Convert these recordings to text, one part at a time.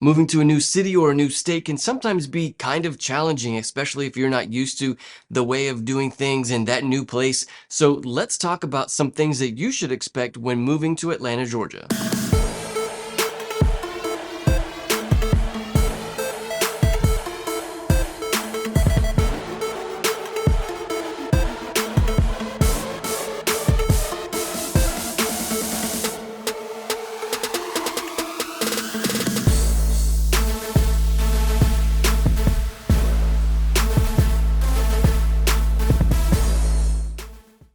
Moving to a new city or a new state can sometimes be kind of challenging, especially if you're not used to the way of doing things in that new place. So let's talk about some things that you should expect when moving to Atlanta, Georgia.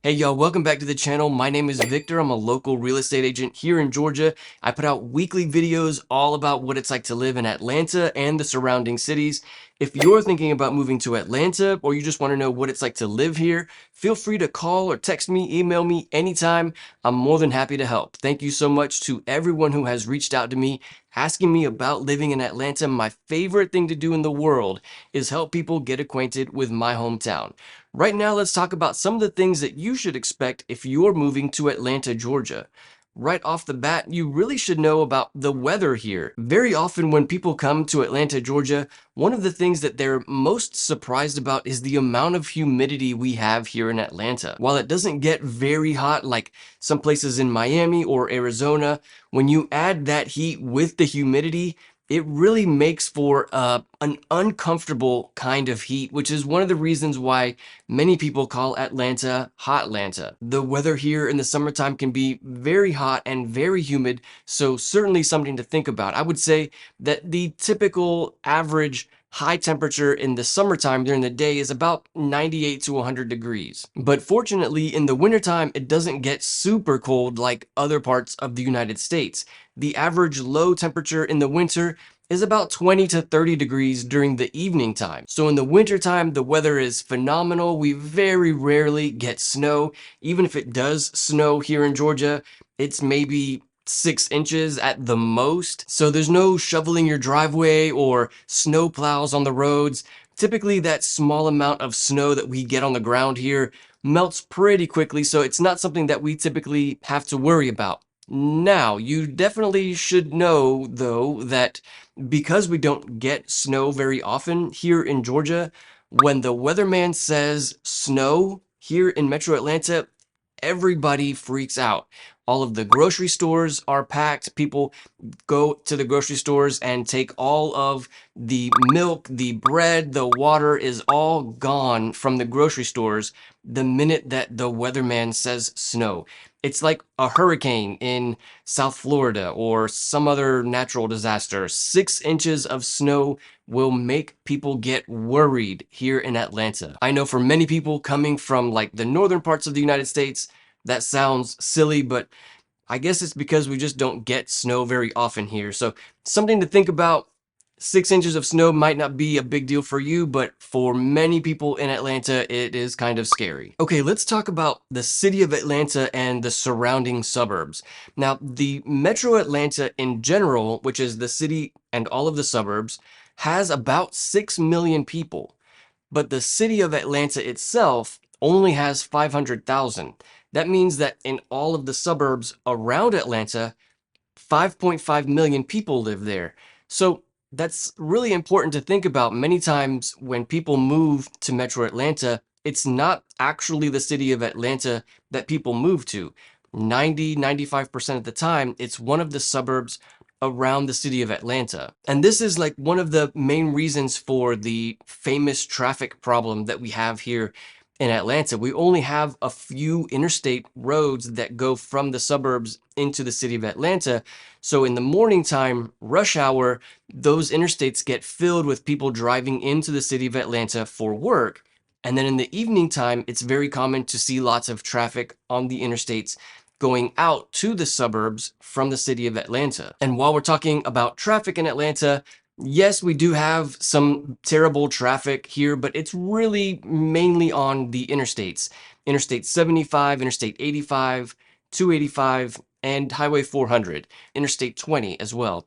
Hey y'all, welcome back to the channel. My name is Victor. I'm a local real estate agent here in Georgia. I put out weekly videos all about what it's like to live in Atlanta and the surrounding cities. If you're thinking about moving to Atlanta or you just want to know what it's like to live here, feel free to call or text me, email me anytime. I'm more than happy to help. Thank you so much to everyone who has reached out to me asking me about living in Atlanta. My favorite thing to do in the world is help people get acquainted with my hometown. Right now, let's talk about some of the things that you should expect if you're moving to Atlanta, Georgia. Right off the bat, you really should know about the weather here. Very often when people come to Atlanta, Georgia, one of the things that they're most surprised about is the amount of humidity we have here in Atlanta. While it doesn't get very hot like some places in Miami or Arizona, when you add that heat with the humidity, it really makes for an uncomfortable kind of heat, which is one of the reasons why many people call Atlanta Hotlanta. The weather here in the summertime can be very hot and very humid, so certainly something to think about. I would say that the typical average high temperature in the summertime during the day is about 98 to 100 degrees. But fortunately, in the wintertime, it doesn't get super cold like other parts of the United States. The average low temperature in the winter is about 20 to 30 degrees during the evening time. So in the wintertime, the weather is phenomenal. We very rarely get snow. Even if it does snow here in Georgia, it's maybe 6 inches at the most. So there's no shoveling your driveway or snow plows on the roads. Typically that small amount of snow that we get on the ground here melts pretty quickly, so it's not something that we typically have to worry about. Now, you definitely should know though that because we don't get snow very often here in Georgia, when the weatherman says snow here in Metro Atlanta, everybody freaks out. All of the grocery stores are packed. People go to the grocery stores and take all of the milk, the bread, the water is all gone from the grocery stores the minute that the weatherman says snow. It's like a hurricane in South Florida or some other natural disaster. 6 inches of snow will make people get worried here in Atlanta. I know for many people coming from like the northern parts of the United States, that sounds silly, but I guess it's because we just don't get snow very often here. So something to think about. 6 inches of snow might not be a big deal for you, but for many people in Atlanta, it is kind of scary. Okay, let's talk about the city of Atlanta and the surrounding suburbs. Now, the Metro Atlanta in general, which is the city and all of the suburbs, has about 6 million people. But the city of Atlanta itself only has 500,000. That means that in all of the suburbs around Atlanta, 5.5 million people live there. So that's really important to think about. Many times when people move to Metro Atlanta, it's not actually the city of Atlanta that people move to. 95% of the time, it's one of the suburbs around the city of Atlanta. And this is like one of the main reasons for the famous traffic problem that we have here in Atlanta. We only have a few interstate roads that go from the suburbs into the city of Atlanta. So in the morning time, rush hour, those interstates get filled with people driving into the city of Atlanta for work. And then in the evening time, it's very common to see lots of traffic on the interstates going out to the suburbs from the city of Atlanta. And while we're talking about traffic in Atlanta, yes, we do have some terrible traffic here, but it's really mainly on the interstates. Interstate 75, Interstate 85, 285, and Highway 400, Interstate 20 as well.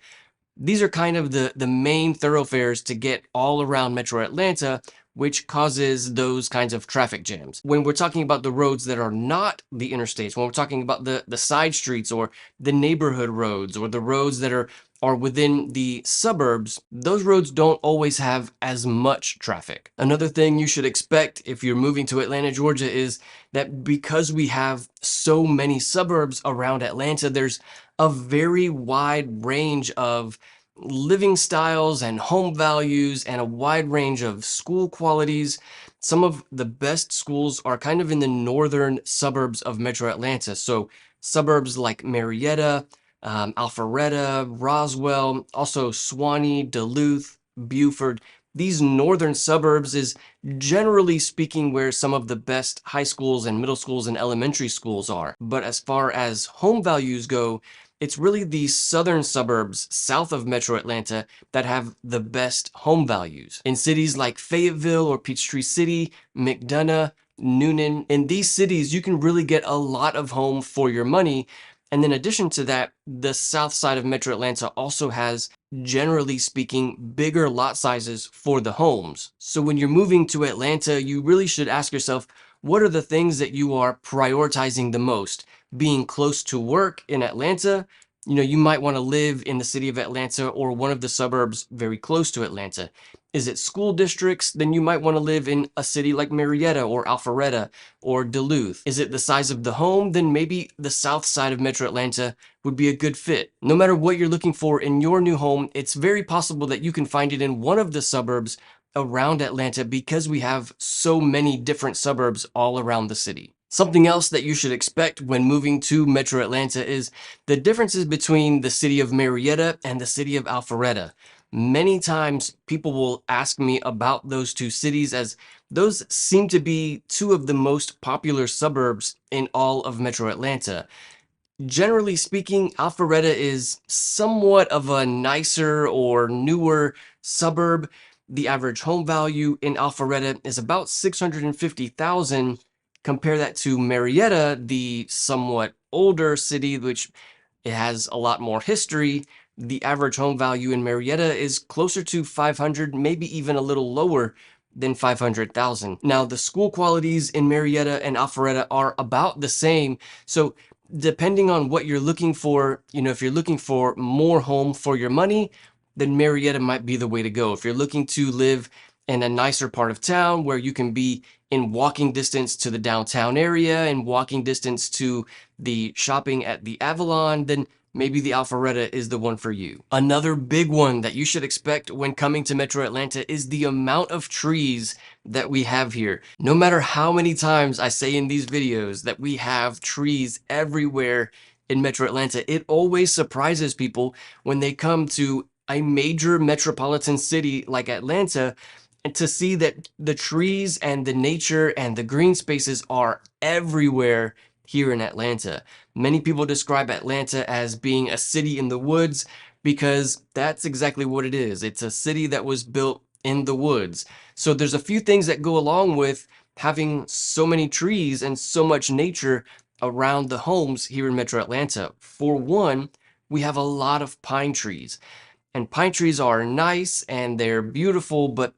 These are kind of the main thoroughfares to get all around Metro Atlanta, which causes those kinds of traffic jams. When we're talking about the roads that are not the interstates, when we're talking about the side streets or the neighborhood roads or the roads that are are within the suburbs, those roads don't always have as much traffic. Another thing you should expect if you're moving to Atlanta, Georgia, is that because we have so many suburbs around Atlanta, there's a very wide range of living styles and home values and a wide range of school qualities. Some of the best schools are kind of in the northern suburbs of Metro Atlanta. So suburbs like Marietta, Alpharetta, Roswell, also Swanee, Duluth, Beaufort. These northern suburbs is generally speaking where some of the best high schools and middle schools and elementary schools are. But as far as home values go, it's really the southern suburbs south of Metro Atlanta that have the best home values. In cities like Fayetteville or Peachtree City, McDonough, Noonan, in these cities, you can really get a lot of home for your money. And in addition to that, the south side of Metro Atlanta also has, generally speaking, bigger lot sizes for the homes. So when you're moving to Atlanta, you really should ask yourself, what are the things that you are prioritizing the most? Being close to work in Atlanta, you might want to live in the city of Atlanta or one of the suburbs very close to Atlanta. Is it school districts? Then you might want to live in a city like Marietta or Alpharetta or Duluth. Is it the size of the home? Then maybe the south side of Metro Atlanta would be a good fit. No matter what you're looking for in your new home, it's very possible that you can find it in one of the suburbs around Atlanta because we have so many different suburbs all around the city. Something else that you should expect when moving to Metro Atlanta is the differences between the city of Marietta and the city of Alpharetta. Many times people will ask me about those two cities as those seem to be two of the most popular suburbs in all of Metro Atlanta. Generally speaking, Alpharetta is somewhat of a nicer or newer suburb. The average home value in Alpharetta is about $650,000. Compare that to Marietta, the somewhat older city, which it has a lot more history. The average home value in Marietta is closer to 500, maybe even a little lower than 500,000. Now, the school qualities in Marietta and Alpharetta are about the same. So depending on what you're looking for, if you're looking for more home for your money, then Marietta might be the way to go. If you're looking to live in a nicer part of town where you can be in walking distance to the downtown area and walking distance to the shopping at the Avalon, then maybe the Alpharetta is the one for you. Another big one that you should expect when coming to Metro Atlanta is the amount of trees that we have here. No matter how many times I say in these videos that we have trees everywhere in Metro Atlanta, it always surprises people when they come to a major metropolitan city like Atlanta and to see that the trees and the nature and the green spaces are everywhere here in Atlanta. Many people describe Atlanta as being a city in the woods because that's exactly what it is. It's a city that was built in the woods. So there's a few things that go along with having so many trees and so much nature around the homes here in Metro Atlanta. For one, we have a lot of pine trees. And pine trees are nice and they're beautiful, but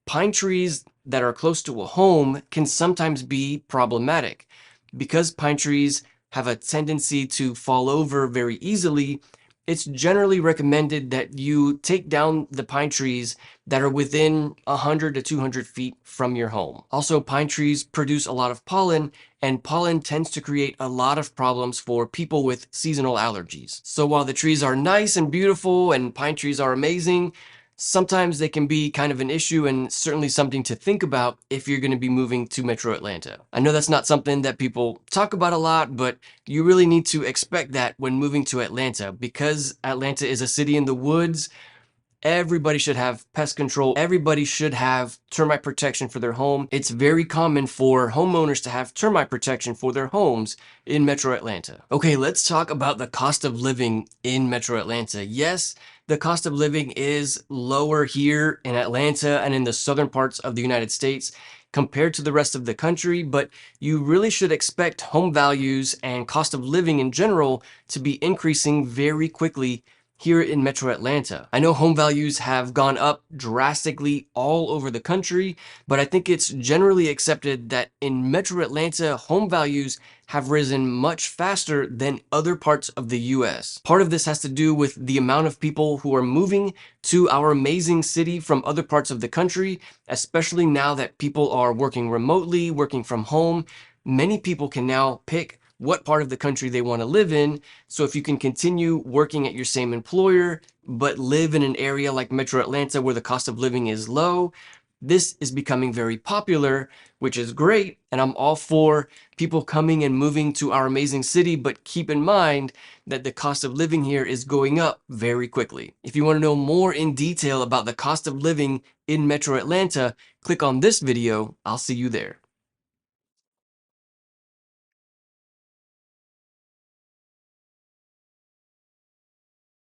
pine trees that are close to a home can sometimes be problematic. Because pine trees have a tendency to fall over very easily, it's generally recommended that you take down the pine trees that are within 100 to 200 feet from your home. Also, pine trees produce a lot of pollen, and pollen tends to create a lot of problems for people with seasonal allergies. So while the trees are nice and beautiful and pine trees are amazing, sometimes they can be kind of an issue and certainly something to think about if you're going to be moving to Metro Atlanta. I know that's not something that people talk about a lot, but you really need to expect that when moving to Atlanta. Because Atlanta is a city in the woods, everybody should have pest control. Everybody should have termite protection for their home. It's very common for homeowners to have termite protection for their homes in Metro Atlanta. Okay, let's talk about the cost of living in Metro Atlanta. Yes, the cost of living is lower here in Atlanta and in the southern parts of the United States compared to the rest of the country, but you really should expect home values and cost of living in general to be increasing very quickly here in Metro Atlanta. I know home values have gone up drastically all over the country, but I think it's generally accepted that in Metro Atlanta, home values have risen much faster than other parts of the US. Part of this has to do with the amount of people who are moving to our amazing city from other parts of the country, especially now that people are working remotely, working from home. Many people can now pick what part of the country they want to live in. So if you can continue working at your same employer, but live in an area like Metro Atlanta where the cost of living is low, this is becoming very popular, which is great. And I'm all for people coming and moving to our amazing city, but keep in mind that the cost of living here is going up very quickly. If you want to know more in detail about the cost of living in Metro Atlanta, click on this video. I'll see you there.